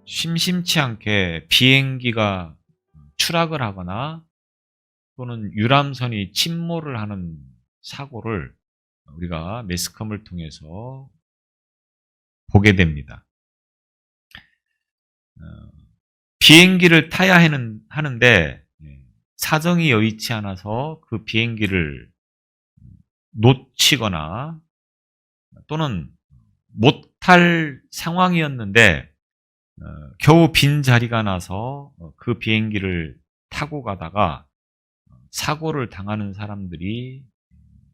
심심치 않게 비행기가 추락을 하거나 또는 유람선이 침몰을 하는 사고를 우리가 매스컴을 통해서 보게 됩니다. 비행기를 타야 하는데 사정이 여의치 않아서 그 비행기를 놓치거나 또는 못 탈 상황이었는데 겨우 빈 자리가 나서 그 비행기를 타고 가다가 사고를 당하는 사람들이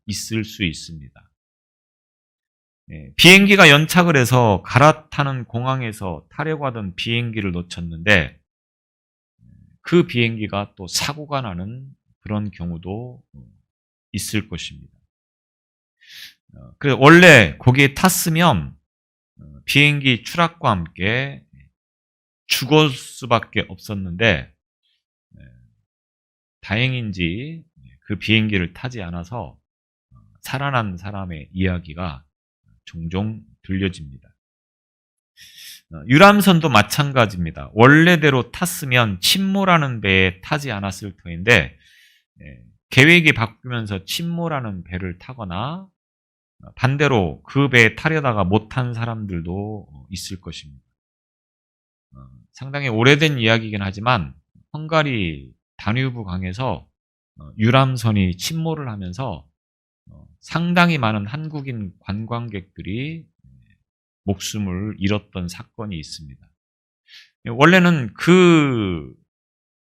있을 수 있습니다. 비행기가 연착을 해서 갈아타는 공항에서 타려고 하던 비행기를 놓쳤는데 그 비행기가 또 사고가 나는 그런 경우도 있을 것입니다. 원래 거기에 탔으면 비행기 추락과 함께 죽을 수밖에 없었는데 다행인지 그 비행기를 타지 않아서 살아난 사람의 이야기가 종종 들려집니다. 유람선도 마찬가지입니다. 원래대로 탔으면 침몰하는 배에 타지 않았을 터인데 계획이 바뀌면서 침몰하는 배를 타거나 반대로 그 배에 타려다가 못탄 사람들도 있을 것입니다. 상당히 오래된 이야기이긴 하지만 헝가리 다뉴브 강에서 유람선이 침몰을 하면서 상당히 많은 한국인 관광객들이 목숨을 잃었던 사건이 있습니다. 원래는 그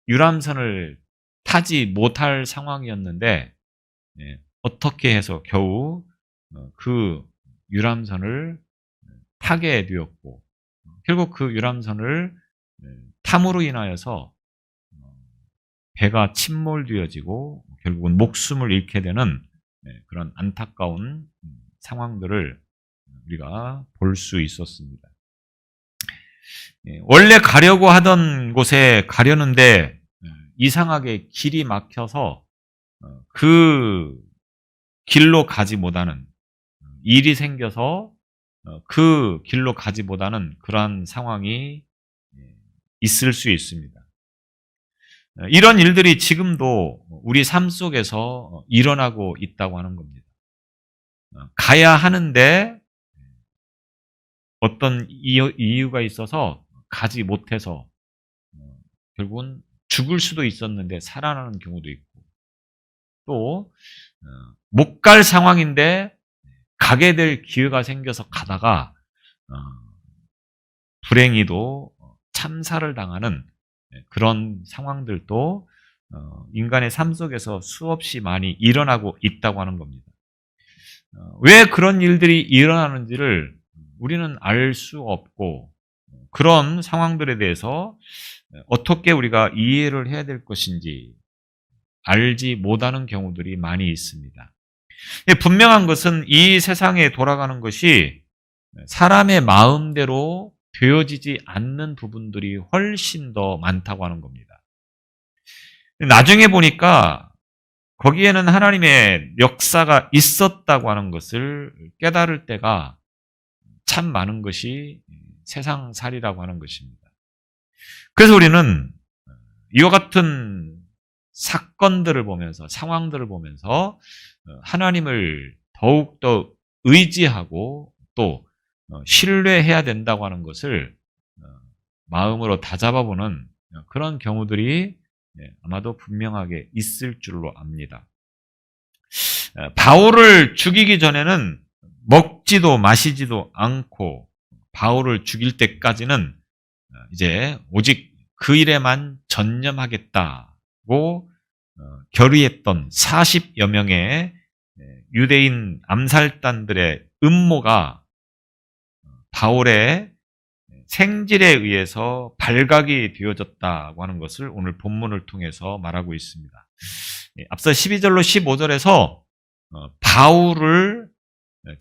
유람선을 타지 못할 상황이었는데 어떻게 해서 겨우 그 유람선을 타게 되었고 결국 그 유람선을 탐으로 인하여서 배가 침몰되어지고 결국은 목숨을 잃게 되는 그런 안타까운 상황들을 우리가 볼 수 있었습니다. 원래 가려고 하던 곳에 가려는데 이상하게 길이 막혀서 그 길로 가지 못하는 일이 생겨서 그 길로 가지 못하는 그러한 상황이 있을 수 있습니다. 이런 일들이 지금도 우리 삶 속에서 일어나고 있다고 하는 겁니다. 가야 하는데 어떤 이유가 있어서 가지 못해서 결국은 죽을 수도 있었는데 살아나는 경우도 있고 또 못 갈 상황인데 가게 될 기회가 생겨서 가다가 불행히도 참사를 당하는 그런 상황들도 인간의 삶 속에서 수없이 많이 일어나고 있다고 하는 겁니다. 왜 그런 일들이 일어나는지를 우리는 알 수 없고 그런 상황들에 대해서 어떻게 우리가 이해를 해야 될 것인지 알지 못하는 경우들이 많이 있습니다. 분명한 것은 이 세상에 돌아가는 것이 사람의 마음대로 되어지지 않는 부분들이 훨씬 더 많다고 하는 겁니다. 나중에 보니까 거기에는 하나님의 역사가 있었다고 하는 것을 깨달을 때가 참 많은 것이 세상살이라고 하는 것입니다. 그래서 우리는 이와 같은 사건들을 보면서 상황들을 보면서 하나님을 더욱더 의지하고 또 신뢰해야 된다고 하는 것을 마음으로 다잡아보는 그런 경우들이 아마도 분명하게 있을 줄로 압니다. 바울을 죽이기 전에는 먹지도 마시지도 않고 바울을 죽일 때까지는 이제 오직 그 일에만 전념하겠다고 결의했던 40여 명의 유대인 암살단들의 음모가 바울의 생질에 의해서 발각이 되어졌다고 하는 것을 오늘 본문을 통해서 말하고 있습니다. 앞서 12절로 15절에서 바울을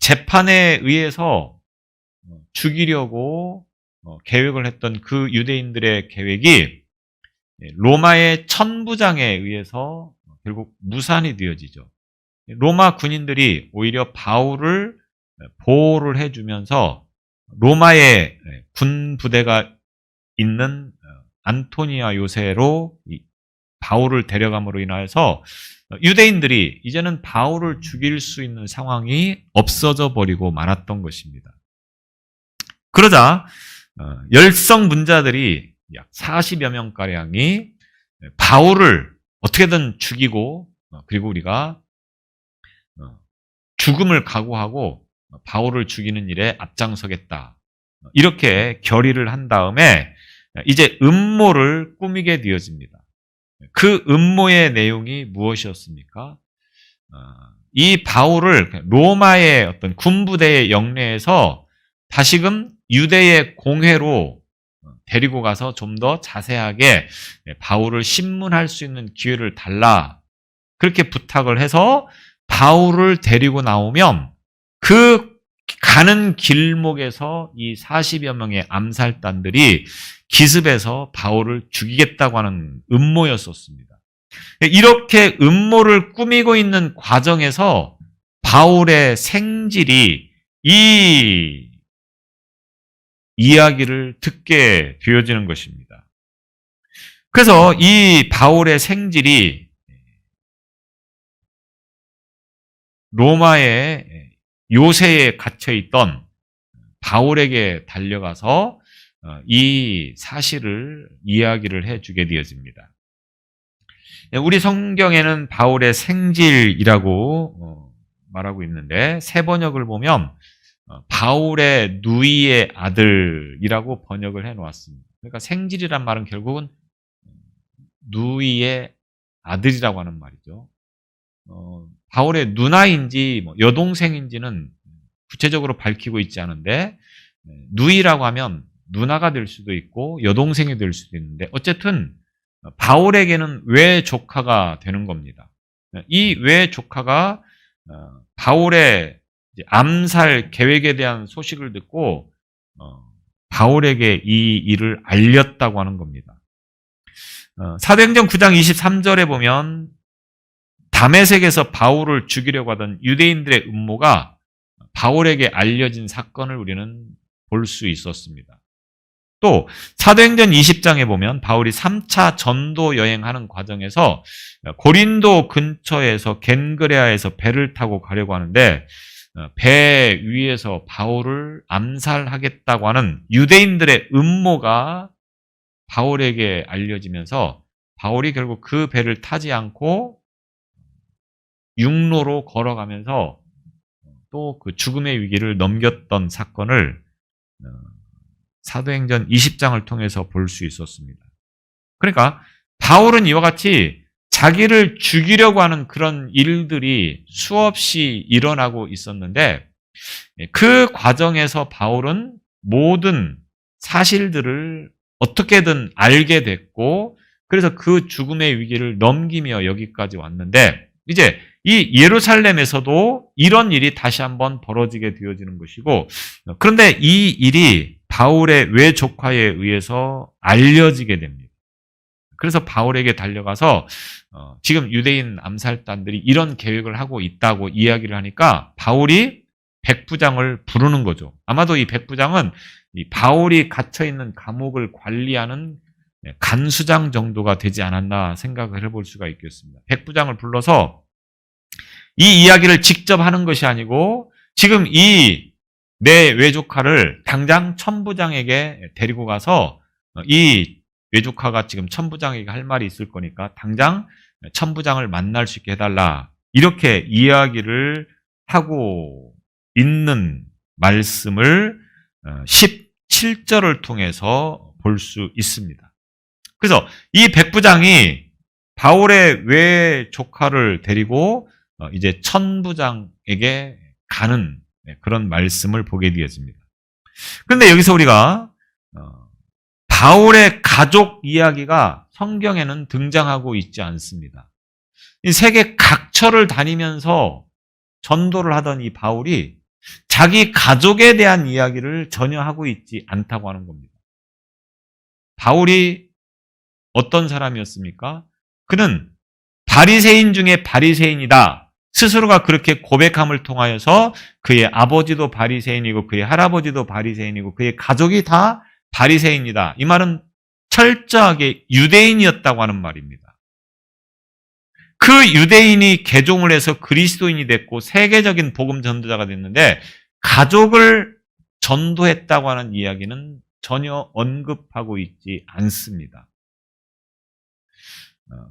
재판에 의해서 죽이려고 계획을 했던 그 유대인들의 계획이 로마의 천부장에 의해서 결국 무산이 되어지죠. 로마 군인들이 오히려 바울을 보호를 해주면서 로마의 군 부대가 있는 안토니아 요새로 바울을 데려감으로 인하여서 유대인들이 이제는 바울을 죽일 수 있는 상황이 없어져 버리고 말았던 것입니다. 그러자 열성 문자들이 약 40여 명가량이 바울을 어떻게든 죽이고 그리고 우리가 죽음을 각오하고 바울을 죽이는 일에 앞장서겠다. 이렇게 결의를 한 다음에 이제 음모를 꾸미게 되어집니다. 그 음모의 내용이 무엇이었습니까? 이 바울을 로마의 어떤 군부대의 영내에서 다시금 유대의 공회로 데리고 가서 좀 더 자세하게 바울을 신문할 수 있는 기회를 달라. 그렇게 부탁을 해서 바울을 데리고 나오면 그 가는 길목에서 이 40여 명의 암살단들이 기습해서 바울을 죽이겠다고 하는 음모였었습니다. 이렇게 음모를 꾸미고 있는 과정에서 바울의 생질이 이 이야기를 듣게 되어지는 것입니다. 그래서 이 바울의 생질이 로마의 요새에 갇혀있던 바울에게 달려가서 이 사실을 이야기를 해주게 되어집니다. 우리 성경에는 바울의 생질이라고 말하고 있는데 새 번역을 보면 바울의 누이의 아들이라고 번역을 해놓았습니다. 그러니까 생질이란 말은 결국은 누이의 아들이라고 하는 말이죠. 바울의 누나인지 여동생인지는 구체적으로 밝히고 있지 않은데 누이라고 하면 누나가 될 수도 있고 여동생이 될 수도 있는데 어쨌든 바울에게는 외조카가 되는 겁니다. 이 외조카가 바울의 암살 계획에 대한 소식을 듣고 바울에게 이 일을 알렸다고 하는 겁니다. 사도행전 9장 23절에 보면 다메섹에서 바울을 죽이려고 하던 유대인들의 음모가 바울에게 알려진 사건을 우리는 볼 수 있었습니다. 또 사도행전 20장에 보면 바울이 3차 전도 여행하는 과정에서 고린도 근처에서 겐그레아에서 배를 타고 가려고 하는데 배 위에서 바울을 암살하겠다고 하는 유대인들의 음모가 바울에게 알려지면서 바울이 결국 그 배를 타지 않고 육로로 걸어가면서 또 그 죽음의 위기를 넘겼던 사건을 사도행전 20장을 통해서 볼 수 있었습니다. 그러니까 바울은 이와 같이 자기를 죽이려고 하는 그런 일들이 수없이 일어나고 있었는데 그 과정에서 바울은 모든 사실들을 어떻게든 알게 됐고 그래서 그 죽음의 위기를 넘기며 여기까지 왔는데 이제 이 예루살렘에서도 이런 일이 다시 한번 벌어지게 되어지는 것이고 그런데 이 일이 바울의 외조카에 의해서 알려지게 됩니다. 그래서 바울에게 달려가서 지금 유대인 암살단들이 이런 계획을 하고 있다고 이야기를 하니까 바울이 백부장을 부르는 거죠. 아마도 이 백부장은 이 바울이 갇혀있는 감옥을 관리하는 간수장 정도가 되지 않았나 생각을 해볼 수가 있겠습니다. 백부장을 불러서 이 이야기를 직접 하는 것이 아니고 지금 이 내 외조카를 당장 천부장에게 데리고 가서 이 외조카가 지금 천부장에게 할 말이 있을 거니까 당장 천부장을 만날 수 있게 해달라. 이렇게 이야기를 하고 있는 말씀을 17절을 통해서 볼 수 있습니다. 그래서 이 백부장이 바울의 외조카를 데리고 이제 천부장에게 가는 그런 말씀을 보게 되어집니다. 그런데 여기서 우리가 바울의 가족 이야기가 성경에는 등장하고 있지 않습니다. 이 세계 각처를 다니면서 전도를 하던 이 바울이 자기 가족에 대한 이야기를 전혀 하고 있지 않다고 하는 겁니다. 바울이 어떤 사람이었습니까? 그는 바리새인 중에 바리새인이다. 스스로가 그렇게 고백함을 통하여서 그의 아버지도 바리새인이고 그의 할아버지도 바리새인이고 그의 가족이 다 바리새인이다. 이 말은 철저하게 유대인이었다고 하는 말입니다. 그 유대인이 개종을 해서 그리스도인이 됐고 세계적인 복음 전도자가 됐는데 가족을 전도했다고 하는 이야기는 전혀 언급하고 있지 않습니다.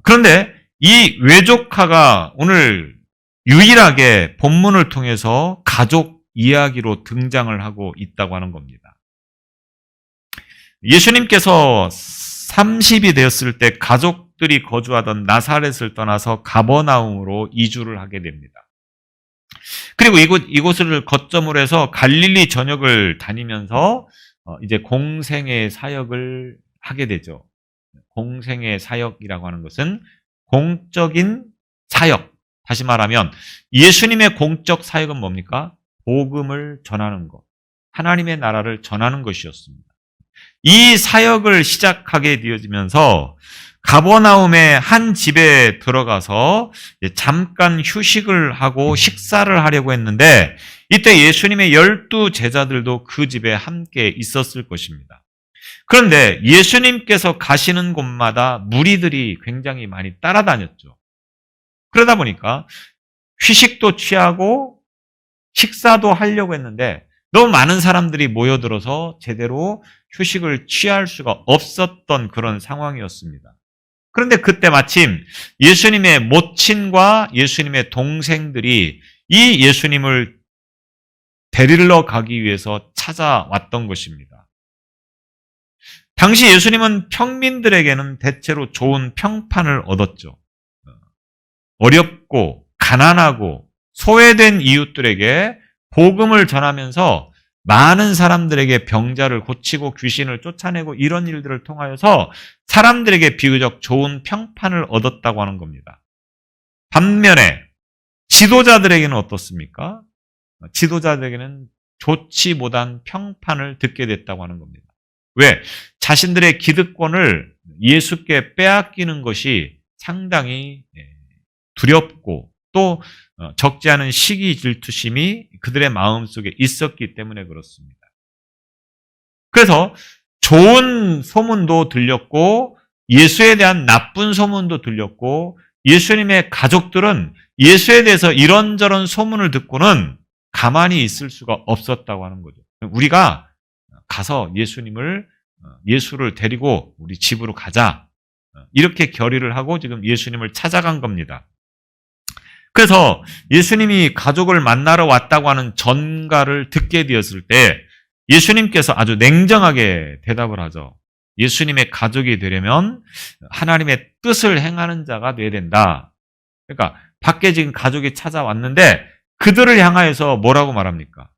그런데 이 외조카가 오늘 유일하게 본문을 통해서 가족 이야기로 등장을 하고 있다고 하는 겁니다. 예수님께서 30이 되었을 때 가족들이 거주하던 나사렛을 떠나서 가버나움으로 이주를 하게 됩니다. 그리고 이곳을 거점으로 해서 갈릴리 전역을 다니면서 이제 공생의 사역을 하게 되죠. 공생의 사역이라고 하는 것은 공적인 사역. 다시 말하면 예수님의 공적 사역은 뭡니까? 복음을 전하는 것. 하나님의 나라를 전하는 것이었습니다. 이 사역을 시작하게 되어지면서 가버나움의 한 집에 들어가서 잠깐 휴식을 하고 식사를 하려고 했는데 이때 예수님의 12 제자들도 그 집에 함께 있었을 것입니다. 그런데 예수님께서 가시는 곳마다 무리들이 굉장히 많이 따라다녔죠. 그러다 보니까 휴식도 취하고 식사도 하려고 했는데 너무 많은 사람들이 모여들어서 제대로 휴식을 취할 수가 없었던 그런 상황이었습니다. 그런데 그때 마침 예수님의 모친과 예수님의 동생들이 이 예수님을 데리러 가기 위해서 찾아왔던 것입니다. 당시 예수님은 평민들에게는 대체로 좋은 평판을 얻었죠. 어렵고 가난하고 소외된 이웃들에게 복음을 전하면서 많은 사람들에게 병자를 고치고 귀신을 쫓아내고 이런 일들을 통하여서 사람들에게 비교적 좋은 평판을 얻었다고 하는 겁니다. 반면에 지도자들에게는 어떻습니까? 지도자들에게는 좋지 못한 평판을 듣게 됐다고 하는 겁니다. 왜? 자신들의 기득권을 예수께 빼앗기는 것이 상당히 두렵고 또 적지 않은 시기 질투심이 그들의 마음속에 있었기 때문에 그렇습니다. 그래서 좋은 소문도 들렸고 예수에 대한 나쁜 소문도 들렸고 예수님의 가족들은 예수에 대해서 이런저런 소문을 듣고는 가만히 있을 수가 없었다고 하는 거죠. 우리가 가서 예수를 데리고 우리 집으로 가자. 이렇게 결의를 하고 지금 예수님을 찾아간 겁니다. 그래서 예수님이 가족을 만나러 왔다고 하는 전가를 듣게 되었을 때 예수님께서 아주 냉정하게 대답을 하죠. 예수님의 가족이 되려면 하나님의 뜻을 행하는 자가 되어야 된다. 그러니까 밖에 지금 가족이 찾아왔는데 그들을 향하여서 뭐라고 말합니까?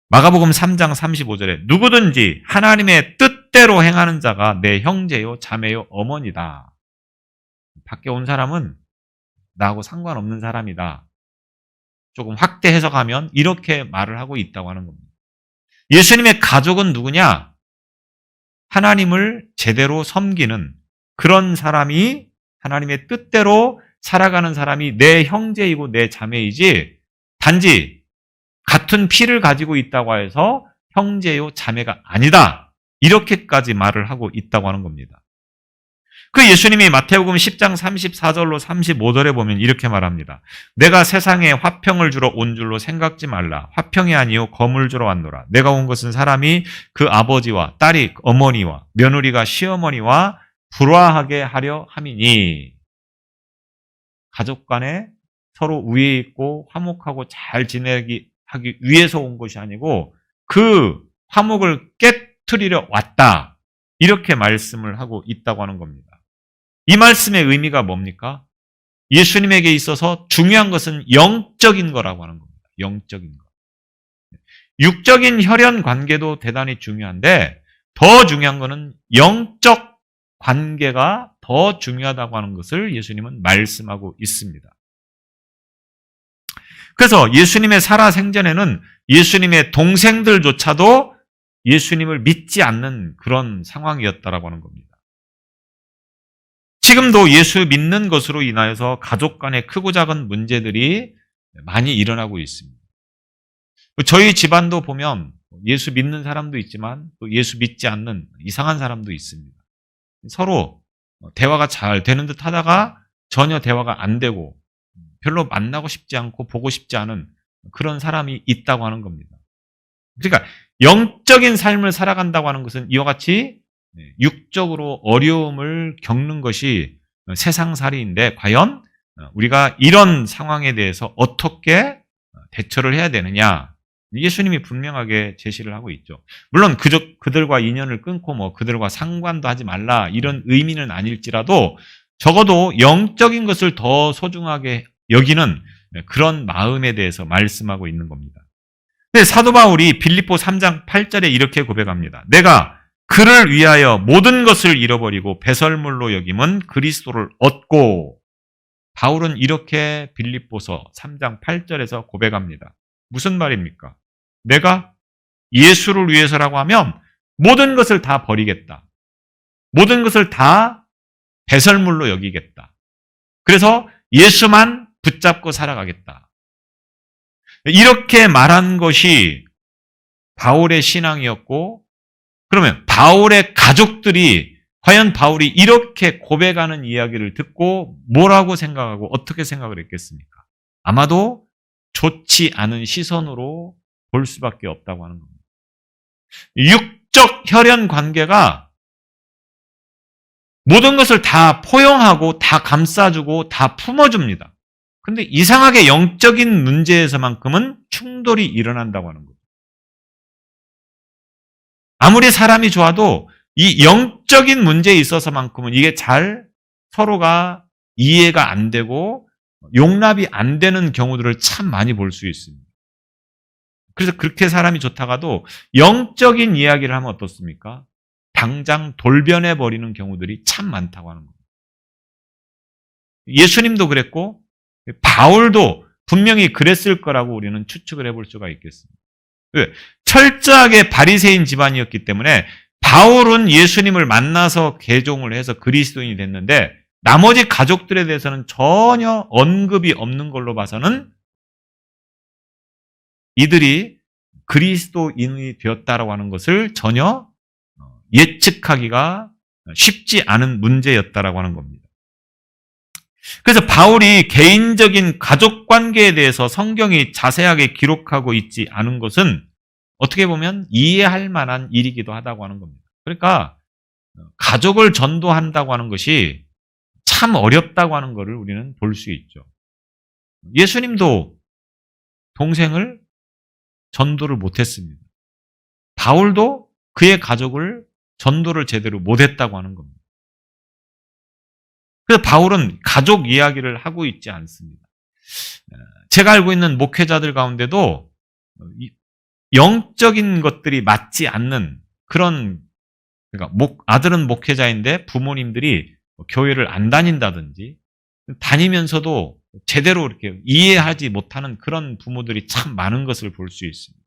마가복음 3장 35절에 누구든지 하나님의 뜻대로 행하는 자가 내 형제요 자매요 어머니다. 밖에 온 사람은 나하고 상관없는 사람이다. 조금 확대 해석하면 이렇게 말을 하고 있다고 하는 겁니다. 예수님의 가족은 누구냐? 하나님을 제대로 섬기는 그런 사람이 하나님의 뜻대로 살아가는 사람이 내 형제이고 내 자매이지 단지 같은 피를 가지고 있다고 해서 형제요 자매가 아니다. 이렇게까지 말을 하고 있다고 하는 겁니다. 그 예수님이 마태복음 10장 34절로 35절에 보면 이렇게 말합니다. 내가 세상에 화평을 주러 온 줄로 생각지 말라. 화평이 아니요 검을 주러 왔노라. 내가 온 것은 사람이 그 아버지와 딸이 어머니와 며느리가 시어머니와 불화하게 하려 함이니. 가족 간에 서로 우애 있고 화목하고 잘 지내기 하기 위해서 온 것이 아니고 그 화목을 깨트리려 왔다. 이렇게 말씀을 하고 있다고 하는 겁니다. 이 말씀의 의미가 뭡니까? 예수님에게 있어서 중요한 것은 영적인 거라고 하는 겁니다. 영적인 거. 육적인 혈연 관계도 대단히 중요한데 더 중요한 것은 영적 관계가 더 중요하다고 하는 것을 예수님은 말씀하고 있습니다. 그래서 예수님의 살아생전에는 예수님의 동생들조차도 예수님을 믿지 않는 그런 상황이었다라고 하는 겁니다. 지금도 예수 믿는 것으로 인하여서 가족 간의 크고 작은 문제들이 많이 일어나고 있습니다. 저희 집안도 보면 예수 믿는 사람도 있지만 또 예수 믿지 않는 이상한 사람도 있습니다. 서로 대화가 잘 되는 듯 하다가 전혀 대화가 안 되고 별로 만나고 싶지 않고 보고 싶지 않은 그런 사람이 있다고 하는 겁니다. 그러니까 영적인 삶을 살아간다고 하는 것은 이와 같이 육적으로 어려움을 겪는 것이 세상살이인데 과연 우리가 이런 상황에 대해서 어떻게 대처를 해야 되느냐, 예수님이 분명하게 제시를 하고 있죠. 물론 그들과 인연을 끊고 그들과 상관도 하지 말라 이런 의미는 아닐지라도 적어도 영적인 것을 더 소중하게 여기는 그런 마음에 대해서 말씀하고 있는 겁니다. 근데 사도 바울이 빌립보 3장 8절에 이렇게 고백합니다. 내가 그를 위하여 모든 것을 잃어버리고 배설물로 여김은 그리스도를 얻고, 바울은 이렇게 빌립보서 3장 8절에서 고백합니다. 무슨 말입니까? 내가 예수를 위해서라고 하면 모든 것을 다 버리겠다. 모든 것을 다 배설물로 여기겠다. 그래서 예수만 붙잡고 살아가겠다. 이렇게 말한 것이 바울의 신앙이었고, 그러면 바울의 가족들이 과연 바울이 이렇게 고백하는 이야기를 듣고 뭐라고 생각하고 어떻게 생각을 했겠습니까? 아마도 좋지 않은 시선으로 볼 수밖에 없다고 하는 겁니다. 육적 혈연 관계가 모든 것을 다 포용하고 다 감싸주고 다 품어줍니다. 근데 이상하게 영적인 문제에서만큼은 충돌이 일어난다고 하는 거죠. 아무리 사람이 좋아도 이 영적인 문제에 있어서만큼은 이게 잘 서로가 이해가 안 되고 용납이 안 되는 경우들을 참 많이 볼 수 있습니다. 그래서 그렇게 사람이 좋다가도 영적인 이야기를 하면 어떻습니까? 당장 돌변해 버리는 경우들이 참 많다고 하는 겁니다. 예수님도 그랬고 바울도 분명히 그랬을 거라고 우리는 추측을 해볼 수가 있겠습니다. 왜? 철저하게 바리새인 집안이었기 때문에 바울은 예수님을 만나서 개종을 해서 그리스도인이 됐는데 나머지 가족들에 대해서는 전혀 언급이 없는 걸로 봐서는 이들이 그리스도인이 되었다라고 하는 것을 전혀 예측하기가 쉽지 않은 문제였다라고 하는 겁니다. 그래서 바울이 개인적인 가족 관계에 대해서 성경이 자세하게 기록하고 있지 않은 것은 어떻게 보면 이해할 만한 일이기도 하다고 하는 겁니다. 그러니까 가족을 전도한다고 하는 것이 참 어렵다고 하는 것을 우리는 볼 수 있죠. 예수님도 동생을 전도를 못했습니다. 바울도 그의 가족을 전도를 제대로 못했다고 하는 겁니다. 그래서 바울은 가족 이야기를 하고 있지 않습니다. 제가 알고 있는 목회자들 가운데도 영적인 것들이 맞지 않는 그런, 그러니까 아들은 목회자인데 부모님들이 교회를 안 다닌다든지 다니면서도 제대로 이렇게 이해하지 못하는 그런 부모들이 참 많은 것을 볼 수 있습니다.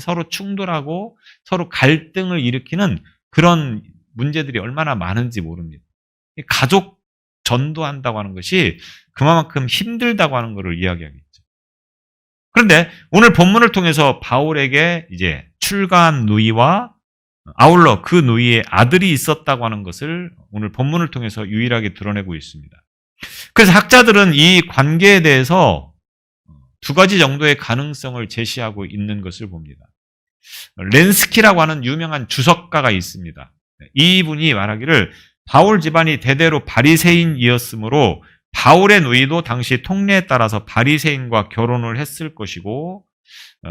서로 충돌하고 서로 갈등을 일으키는 그런 문제들이 얼마나 많은지 모릅니다. 가족 전도한다고 하는 것이 그만큼 힘들다고 하는 것을 이야기하겠죠. 그런데 오늘 본문을 통해서 바울에게 이제 출가한 누이와 아울러 그 누이의 아들이 있었다고 하는 것을 오늘 본문을 통해서 유일하게 드러내고 있습니다. 그래서 학자들은 이 관계에 대해서 두 가지 정도의 가능성을 제시하고 있는 것을 봅니다. 렌스키라고 하는 유명한 주석가가 있습니다. 이분이 말하기를 바울 집안이 대대로 바리새인이었으므로 바울의 누이도 당시 통례에 따라서 바리새인과 결혼을 했을 것이고,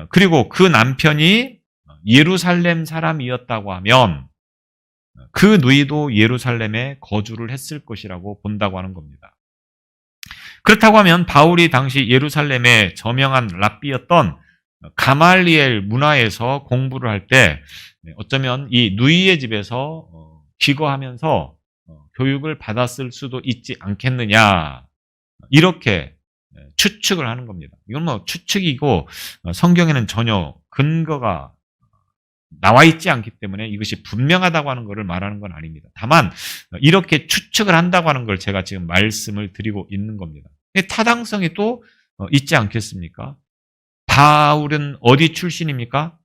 그리고 그 남편이 예루살렘 사람이었다고 하면 그 누이도 예루살렘에 거주를 했을 것이라고 본다고 하는 겁니다. 그렇다고 하면 바울이 당시 예루살렘의 저명한 랍비였던 가말리엘 문화에서 공부를 할 때 어쩌면 이 누이의 집에서 기거하면서 교육을 받았을 수도 있지 않겠느냐, 이렇게 추측을 하는 겁니다. 이건 추측이고 성경에는 전혀 근거가 나와 있지 않기 때문에 이것이 분명하다고 하는 것을 말하는 건 아닙니다. 다만 이렇게 추측을 한다고 하는 걸 제가 지금 말씀을 드리고 있는 겁니다. 타당성이 또 있지 않겠습니까? 바울은 어디 출신입니까?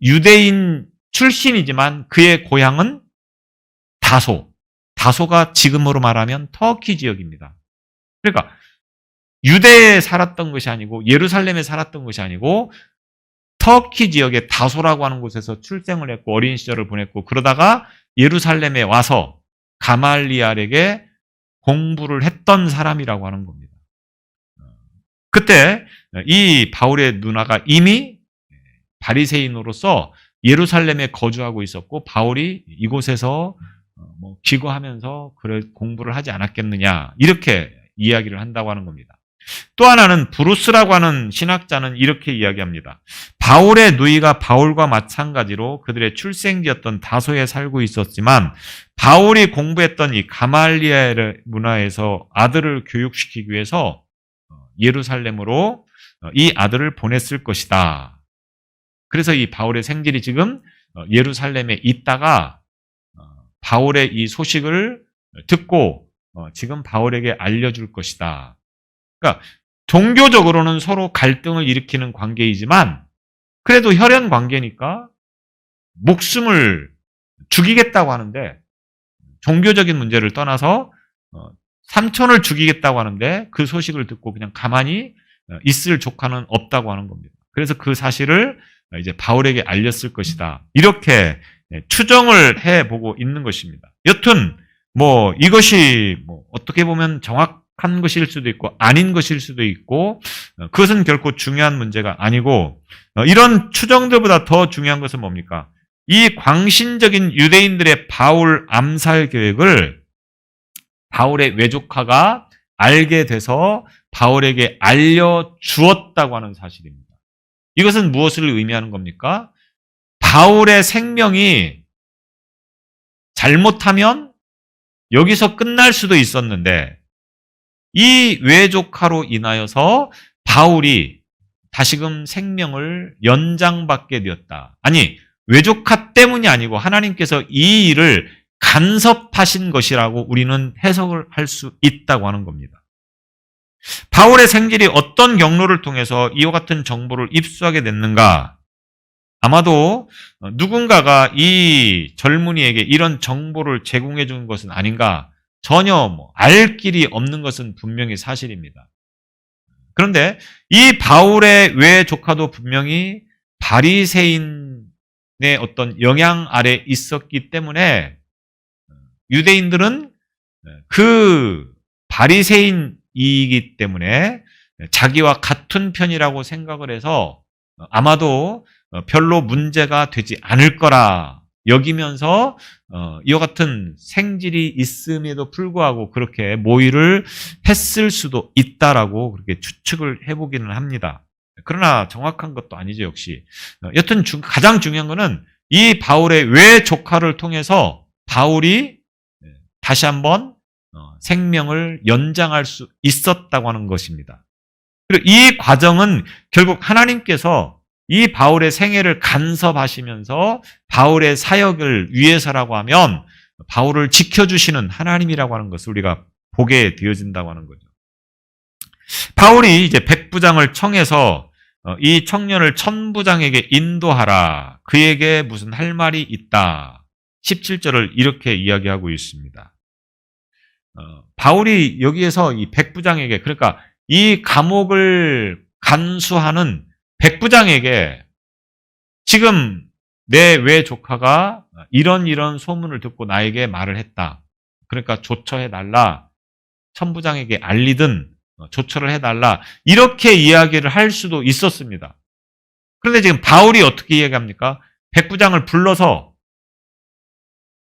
유대인 출신이지만 그의 고향은 다소, 다소가 지금으로 말하면 터키 지역입니다. 그러니까 유대에 살았던 것이 아니고 예루살렘에 살았던 것이 아니고 터키 지역의 다소라고 하는 곳에서 출생을 했고 어린 시절을 보냈고 그러다가 예루살렘에 와서 가말리알에게 공부를 했던 사람이라고 하는 겁니다. 그때 이 바울의 누나가 이미 바리새인으로서 예루살렘에 거주하고 있었고 바울이 이곳에서 기거하면서 그래 공부를 하지 않았겠느냐 이렇게 이야기를 한다고 하는 겁니다. 또 하나는 브루스라고 하는 신학자는 이렇게 이야기합니다. 바울의 누이가 바울과 마찬가지로 그들의 출생지였던 다소에 살고 있었지만 바울이 공부했던 이 가말리엘 문화에서 아들을 교육시키기 위해서 예루살렘으로 이 아들을 보냈을 것이다. 그래서 이 바울의 생질이 지금 예루살렘에 있다가 바울의 이 소식을 듣고 지금 바울에게 알려줄 것이다. 그러니까 종교적으로는 서로 갈등을 일으키는 관계이지만 그래도 혈연 관계니까 목숨을 죽이겠다고 하는데 종교적인 문제를 떠나서 삼촌을 죽이겠다고 하는데 그 소식을 듣고 그냥 가만히 있을 조카는 없다고 하는 겁니다. 그래서 그 사실을 이제 바울에게 알렸을 것이다. 이렇게 추정을 해보고 있는 것입니다. 여튼 이것이 어떻게 보면 정확한 것일 수도 있고 아닌 것일 수도 있고 그것은 결코 중요한 문제가 아니고 이런 추정들보다 더 중요한 것은 뭡니까? 이 광신적인 유대인들의 바울 암살 계획을 바울의 외조카가 알게 돼서 바울에게 알려주었다고 하는 사실입니다. 이것은 무엇을 의미하는 겁니까? 바울의 생명이 잘못하면 여기서 끝날 수도 있었는데 이 외조카로 인하여서 바울이 다시금 생명을 연장받게 되었다. 아니, 외조카 때문이 아니고 하나님께서 이 일을 간섭하신 것이라고 우리는 해석을 할 수 있다고 하는 겁니다. 바울의 생질이 어떤 경로를 통해서 이와 같은 정보를 입수하게 됐는가? 아마도 누군가가 이 젊은이에게 이런 정보를 제공해 준 것은 아닌가? 전혀 알 길이 없는 것은 분명히 사실입니다. 그런데 이 바울의 외조카도 분명히 바리새인의 어떤 영향 아래 있었기 때문에 유대인들은 그 바리새인이기 때문에 자기와 같은 편이라고 생각을 해서 아마도 별로 문제가 되지 않을 거라 여기면서 이와 같은 생질이 있음에도 불구하고 그렇게 모의를 했을 수도 있다라고 그렇게 추측을 해보기는 합니다. 그러나 정확한 것도 아니죠, 역시. 여튼 가장 중요한 것은 이 바울의 외조카를 통해서 바울이 다시 한번 생명을 연장할 수 있었다고 하는 것입니다. 그리고 이 과정은 결국 하나님께서 이 바울의 생애를 간섭하시면서 바울의 사역을 위해서라고 하면 바울을 지켜주시는 하나님이라고 하는 것을 우리가 보게 되어진다고 하는 거죠. 바울이 이제 백부장을 청해서 이 청년을 천부장에게 인도하라. 그에게 무슨 할 말이 있다. 17절을 이렇게 이야기하고 있습니다. 바울이 여기에서 이 백부장에게, 그러니까 이 감옥을 간수하는 백부장에게 지금 내 외조카가 이런 소문을 듣고 나에게 말을 했다. 그러니까 조처해달라. 천부장에게 알리든 조처를 해달라. 이렇게 이야기를 할 수도 있었습니다. 그런데 지금 바울이 어떻게 이야기합니까? 백부장을 불러서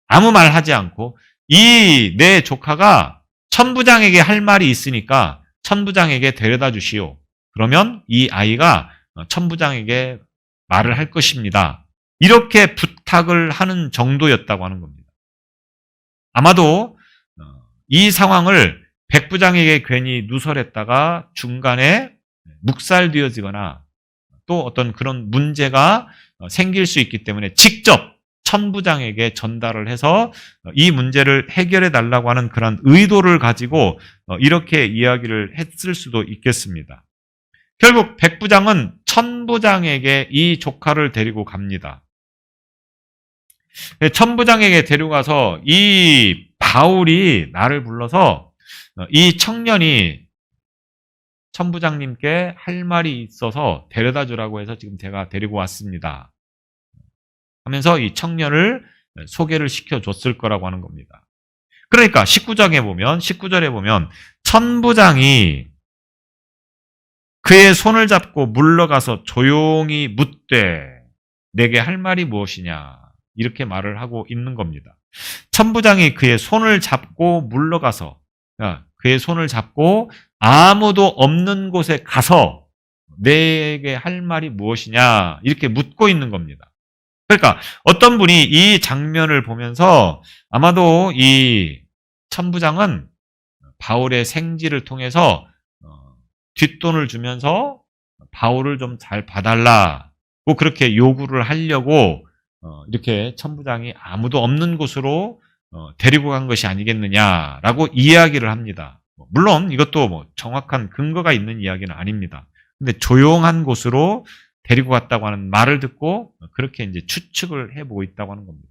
아무 말 하지 않고 이 내 조카가 천부장에게 할 말이 있으니까 천부장에게 데려다 주시오. 그러면 이 아이가 천부장에게 말을 할 것입니다. 이렇게 부탁을 하는 정도였다고 하는 겁니다. 아마도 이 상황을 백부장에게 괜히 누설했다가 중간에 묵살되어지거나 또 어떤 그런 문제가 생길 수 있기 때문에 직접 천부장에게 전달을 해서 이 문제를 해결해 달라고 하는 그런 의도를 가지고 이렇게 이야기를 했을 수도 있겠습니다. 결국 백부장은 천부장에게 이 조카를 데리고 갑니다. 천부장에게 데려가서 이 바울이 나를 불러서 이 청년이 천부장님께 할 말이 있어서 데려다 주라고 해서 지금 제가 데리고 왔습니다. 하면서 이 청년을 소개를 시켜줬을 거라고 하는 겁니다. 그러니까 19절에 보면 천부장이 그의 손을 잡고 물러가서 조용히 묻되 내게 할 말이 무엇이냐 이렇게 말을 하고 있는 겁니다. 천부장이 그의 손을 잡고 물러가서 그의 손을 잡고 아무도 없는 곳에 가서 내게 할 말이 무엇이냐 이렇게 묻고 있는 겁니다. 그러니까 어떤 분이 이 장면을 보면서 아마도 이 천부장은 바울의 생지를 통해서 뒷돈을 주면서 바울을 좀 잘 봐달라고 그렇게 요구를 하려고 이렇게 천부장이 아무도 없는 곳으로 데리고 간 것이 아니겠느냐라고 이야기를 합니다. 물론 이것도 정확한 근거가 있는 이야기는 아닙니다. 근데 조용한 곳으로 데리고 갔다고 하는 말을 듣고 그렇게 이제 추측을 해보고 있다고 하는 겁니다.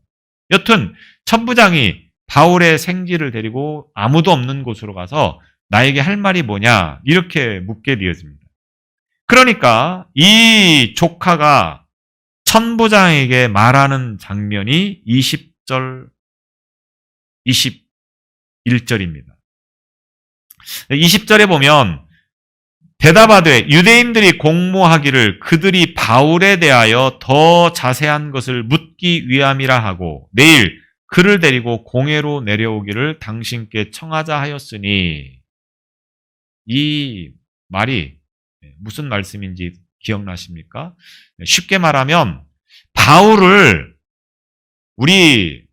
여튼 천부장이 바울의 생지를 데리고 아무도 없는 곳으로 가서 나에게 할 말이 뭐냐 이렇게 묻게 되어집니다. 그러니까 이 조카가 천부장에게 말하는 장면이 20절, 21절입니다. 20절에 보면 대답하되 유대인들이 공모하기를 그들이 바울에 대하여 더 자세한 것을 묻기 위함이라 하고 내일 그를 데리고 공회로 내려오기를 당신께 청하자 하였으니 이 말이 무슨 말씀인지 기억나십니까? 쉽게 말하면 바울을 우리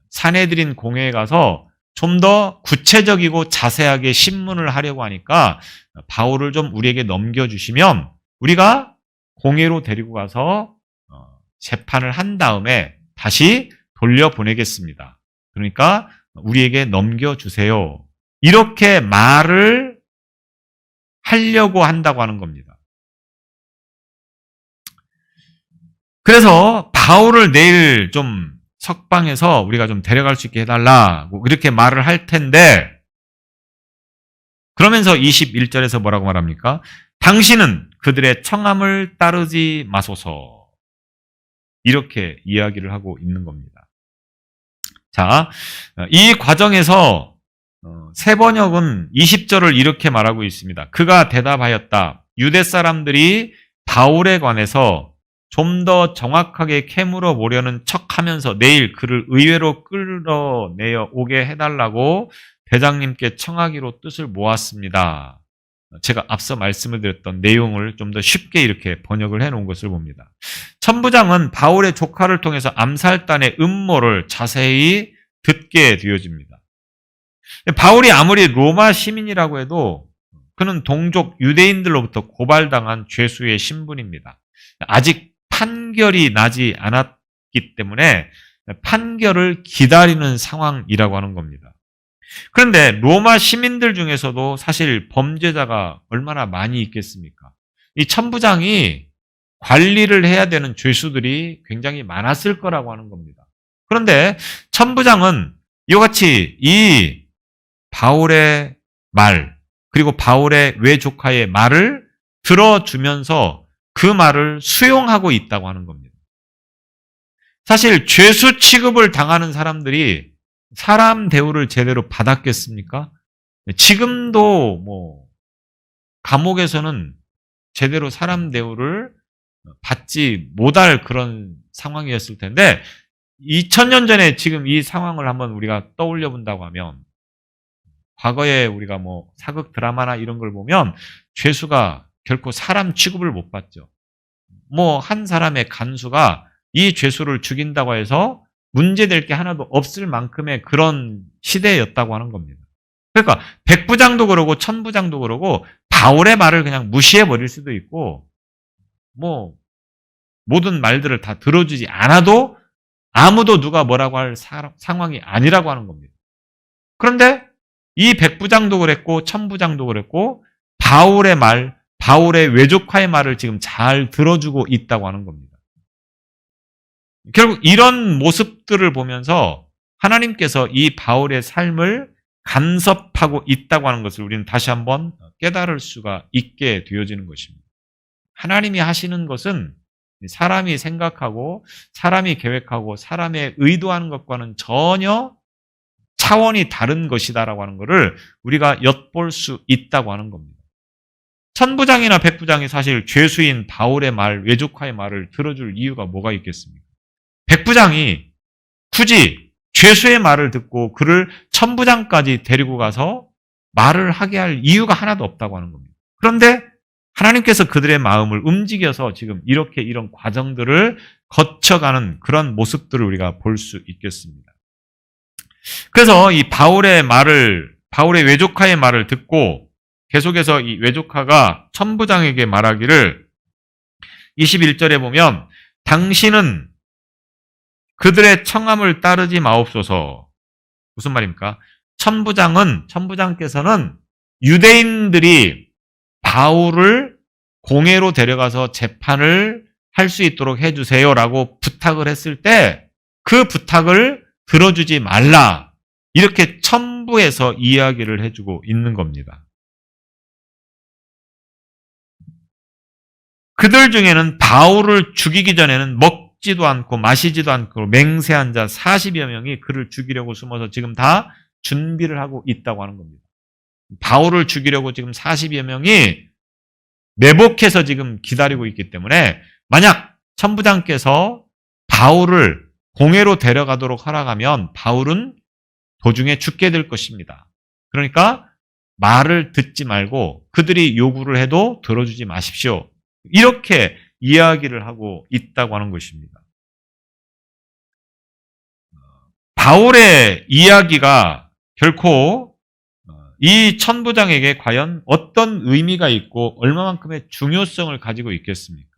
산헤드린 공회에 가서 좀 더 구체적이고 자세하게 신문을 하려고 하니까 바울을 좀 우리에게 넘겨주시면 우리가 공회로 데리고 가서 재판을 한 다음에 다시 돌려보내겠습니다. 그러니까 우리에게 넘겨주세요. 이렇게 말을 하려고 한다고 하는 겁니다. 그래서 바울을 내일 좀 석방해서 우리가 좀 데려갈 수 있게 해달라고 이렇게 말을 할 텐데 그러면서 21절에서 뭐라고 말합니까? 당신은 그들의 청함을 따르지 마소서 이렇게 이야기를 하고 있는 겁니다. 자, 이 과정에서 세번역은 20절을 이렇게 말하고 있습니다. 그가 대답하였다. 유대 사람들이 바울에 관해서 좀 더 정확하게 캐물어 보려는 척하면서 내일 그를 의회로 끌어내어 오게 해달라고 대장님께 청하기로 뜻을 모았습니다. 제가 앞서 말씀을 드렸던 내용을 좀 더 쉽게 이렇게 번역을 해놓은 것을 봅니다. 천부장은 바울의 조카를 통해서 암살단의 음모를 자세히 듣게 되어집니다. 바울이 아무리 로마 시민이라고 해도 그는 동족 유대인들로부터 고발당한 죄수의 신분입니다. 아직 판결이 나지 않았기 때문에 판결을 기다리는 상황이라고 하는 겁니다. 그런데 로마 시민들 중에서도 사실 범죄자가 얼마나 많이 있겠습니까? 이 천부장이 관리를 해야 되는 죄수들이 굉장히 많았을 거라고 하는 겁니다. 그런데 천부장은 이와 같이 이 바울의 말 그리고 바울의 외조카의 말을 들어주면서 그 말을 수용하고 있다고 하는 겁니다. 사실 죄수 취급을 당하는 사람들이 사람 대우를 제대로 받았겠습니까? 지금도 감옥에서는 제대로 사람 대우를 받지 못할 그런 상황이었을 텐데 2000년 전에 지금 이 상황을 한번 우리가 떠올려 본다고 하면 과거에 우리가 사극 드라마나 이런 걸 보면 죄수가 결코 사람 취급을 못 받죠. 한 사람의 간수가 이 죄수를 죽인다고 해서 문제될 게 하나도 없을 만큼의 그런 시대였다고 하는 겁니다. 그러니까 백부장도 그러고 천부장도 그러고 바울의 말을 그냥 무시해 버릴 수도 있고 모든 말들을 다 들어주지 않아도 아무도 누가 뭐라고 할 상황이 아니라고 하는 겁니다. 그런데 이 백부장도 그랬고 천부장도 그랬고 바울의 말, 바울의 외조카의 말을 지금 잘 들어주고 있다고 하는 겁니다. 결국 이런 모습들을 보면서 하나님께서 이 바울의 삶을 간섭하고 있다고 하는 것을 우리는 다시 한번 깨달을 수가 있게 되어지는 것입니다. 하나님이 하시는 것은 사람이 생각하고 사람이 계획하고 사람의 의도하는 것과는 전혀 차원이 다른 것이다라고 하는 것을 우리가 엿볼 수 있다고 하는 겁니다. 천부장이나 백부장이 사실 죄수인 바울의 말, 외조카의 말을 들어줄 이유가 뭐가 있겠습니까? 백부장이 굳이 죄수의 말을 듣고 그를 천부장까지 데리고 가서 말을 하게 할 이유가 하나도 없다고 하는 겁니다. 그런데 하나님께서 그들의 마음을 움직여서 지금 이렇게 이런 과정들을 거쳐가는 그런 모습들을 우리가 볼 수 있겠습니다. 그래서 이 바울의 외조카의 말을 듣고 계속해서 이 외조카가 천부장에게 말하기를 21절에 보면 당신은 그들의 청함을 따르지 마옵소서. 무슨 말입니까? 천부장께서는 유대인들이 바울을 공회로 데려가서 재판을 할 수 있도록 해주세요라고 부탁을 했을 때 그 부탁을 들어주지 말라. 이렇게 첨부해서 이야기를 해주고 있는 겁니다. 그들 중에는 바울을 죽이기 전에는 먹지도 않고 마시지도 않고 맹세한 자 40여 명이 그를 죽이려고 숨어서 지금 다 준비를 하고 있다고 하는 겁니다. 바울을 죽이려고 지금 40여 명이 매복해서 지금 기다리고 있기 때문에 만약 천부장께서 바울을 공회로 데려가도록 허락하면 바울은 도중에 죽게 될 것입니다. 그러니까 말을 듣지 말고 그들이 요구를 해도 들어주지 마십시오. 이렇게 이야기를 하고 있다고 하는 것입니다. 바울의 이야기가 결코 이 천부장에게 과연 어떤 의미가 있고 얼마만큼의 중요성을 가지고 있겠습니까?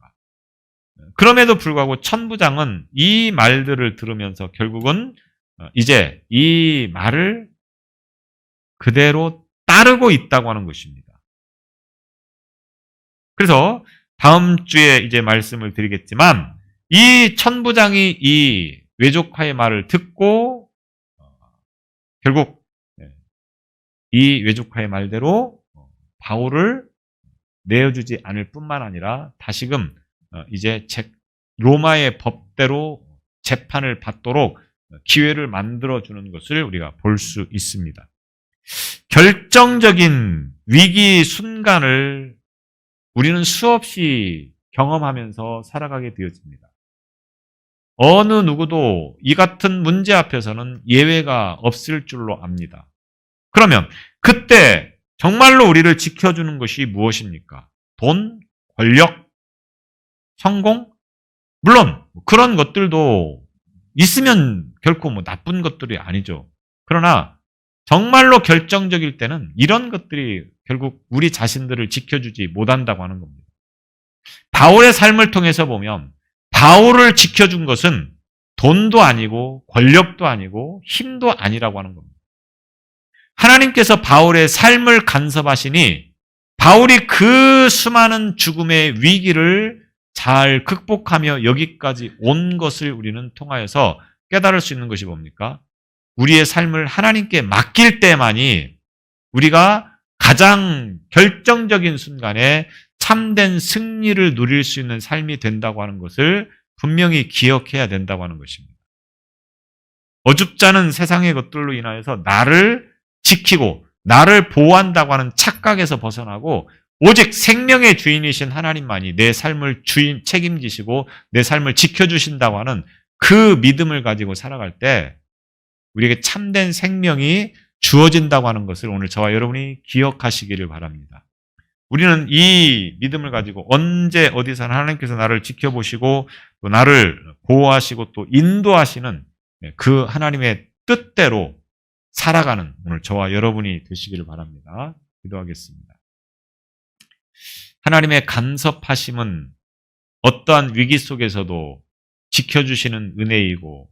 그럼에도 불구하고 천부장은 이 말들을 들으면서 결국은 이제 이 말을 그대로 따르고 있다고 하는 것입니다. 그래서 다음 주에 이제 말씀을 드리겠지만 이 천부장이 이 외조카의 말을 듣고 결국 이 외조카의 말대로 바울을 내어주지 않을 뿐만 아니라 다시금 이제 로마의 법대로 재판을 받도록 기회를 만들어주는 것을 우리가 볼 수 있습니다. 결정적인 위기 순간을 우리는 수없이 경험하면서 살아가게 되어집니다. 어느 누구도 이 같은 문제 앞에서는 예외가 없을 줄로 압니다. 그러면 그때 정말로 우리를 지켜주는 것이 무엇입니까? 돈, 권력, 성공? 물론 그런 것들도 있으면 결코 나쁜 것들이 아니죠. 그러나 정말로 결정적일 때는 이런 것들이 결국 우리 자신들을 지켜주지 못한다고 하는 겁니다. 바울의 삶을 통해서 보면 바울을 지켜준 것은 돈도 아니고 권력도 아니고 힘도 아니라고 하는 겁니다. 하나님께서 바울의 삶을 간섭하시니 바울이 그 수많은 죽음의 위기를 잘 극복하며 여기까지 온 것을 우리는 통하여서 깨달을 수 있는 것이 뭡니까? 우리의 삶을 하나님께 맡길 때만이 우리가 가장 결정적인 순간에 참된 승리를 누릴 수 있는 삶이 된다고 하는 것을 분명히 기억해야 된다고 하는 것입니다. 어줍지 않은 세상의 것들로 인하여서 나를 지키고 나를 보호한다고 하는 착각에서 벗어나고 오직 생명의 주인이신 하나님만이 내 삶을 책임지시고 내 삶을 지켜주신다고 하는 그 믿음을 가지고 살아갈 때 우리에게 참된 생명이 주어진다고 하는 것을 오늘 저와 여러분이 기억하시기를 바랍니다. 우리는 이 믿음을 가지고 언제 어디서나 하나님께서 나를 지켜보시고 또 나를 보호하시고 또 인도하시는 그 하나님의 뜻대로 살아가는 오늘 저와 여러분이 되시기를 바랍니다. 기도하겠습니다. 하나님의 간섭하심은 어떠한 위기 속에서도 지켜주시는 은혜이고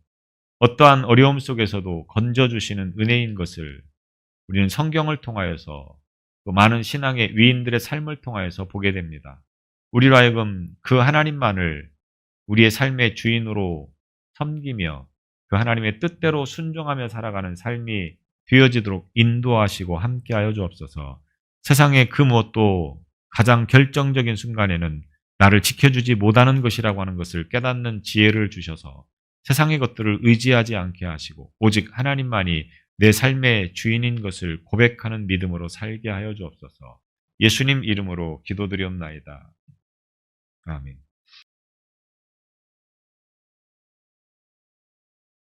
어떠한 어려움 속에서도 건져주시는 은혜인 것을 우리는 성경을 통하여서 또 많은 신앙의 위인들의 삶을 통하여서 보게 됩니다. 우리로 하여금 그 하나님만을 우리의 삶의 주인으로 섬기며 그 하나님의 뜻대로 순종하며 살아가는 삶이 되어지도록 인도하시고 함께하여 주옵소서. 세상의 그 무엇도 가장 결정적인 순간에는 나를 지켜주지 못하는 것이라고 하는 것을 깨닫는 지혜를 주셔서 세상의 것들을 의지하지 않게 하시고 오직 하나님만이 내 삶의 주인인 것을 고백하는 믿음으로 살게 하여 주옵소서. 예수님 이름으로 기도드리옵나이다. 아멘.